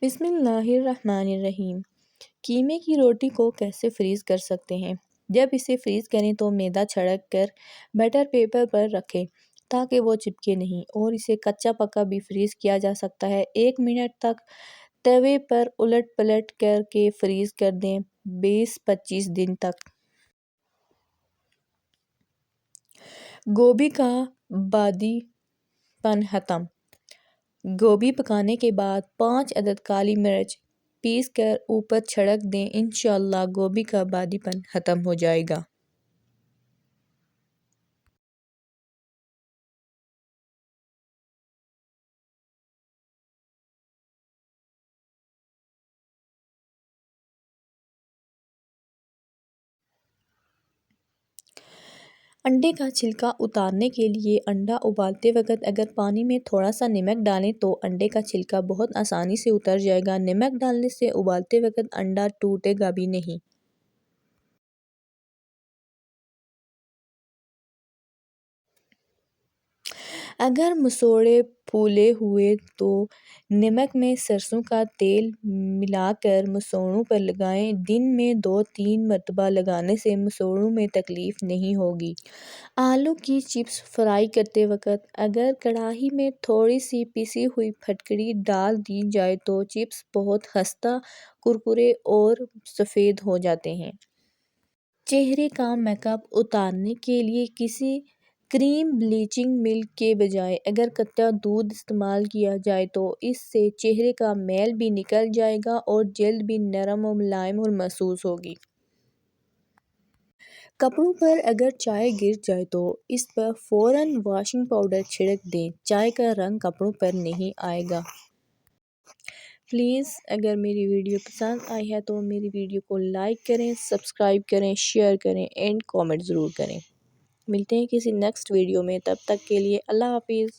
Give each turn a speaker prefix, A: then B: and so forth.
A: بسم اللہ الرحمن الرحیم۔ قیمے کی روٹی کو کیسے فریز کر سکتے ہیں؟ جب اسے فریز کریں تو میدا چھڑک کر بٹر پیپر پر رکھیں تاکہ وہ چپکے نہیں، اور اسے کچا پکا بھی فریز کیا جا سکتا ہے۔ 1 منٹ تک توے پر الٹ پلٹ کر کے فریز کر دیں، 20-25 دن تک۔ گوبھی کا بادی پن ختم۔ گوبھی پکانے کے بعد 5 عدد کالی مرچ پیس کر اوپر چھڑک دیں، انشاءاللہ گوبھی کا بادی پن ختم ہو جائے گا۔ انڈے کا چھلکا اتارنے کے لیے انڈا ابالتے وقت اگر پانی میں تھوڑا سا نمک ڈالیں تو انڈے کا چھلکا بہت آسانی سے اتر جائے گا۔ نمک ڈالنے سے ابالتے وقت انڈا ٹوٹے گا بھی نہیں۔ اگر مسوڑھے پھولے ہوئے تو نمک میں سرسوں کا تیل ملا کر مسوڑھوں پر لگائیں۔ دن میں 2-3 مرتبہ لگانے سے مسوڑھوں میں تکلیف نہیں ہوگی۔ آلو کی چپس فرائی کرتے وقت اگر کڑاہی میں تھوڑی سی پیسی ہوئی پھٹکری ڈال دی جائے تو چپس بہت خستہ، کرکرے اور سفید ہو جاتے ہیں۔ چہرے کا میک اپ اتارنے کے لیے کسی کریم بلیچنگ ملک کے بجائے اگر کچا دودھ استعمال کیا جائے تو اس سے چہرے کا میل بھی نکل جائے گا اور جلد بھی نرم و ملائم اور محسوس ہوگی۔ کپڑوں پر اگر چائے گر جائے تو اس پر فوراً واشنگ پاؤڈر چھڑک دیں، چائے کا رنگ کپڑوں پر نہیں آئے گا۔ پلیز اگر میری ویڈیو پسند آئی ہے تو میری ویڈیو کو لائک کریں، سبسکرائب کریں، شیئر کریں اینڈ کامنٹ ضرور کریں۔ ملتے ہیں کسی نیکسٹ ویڈیو میں، تب تک کے لیے اللہ حافظ۔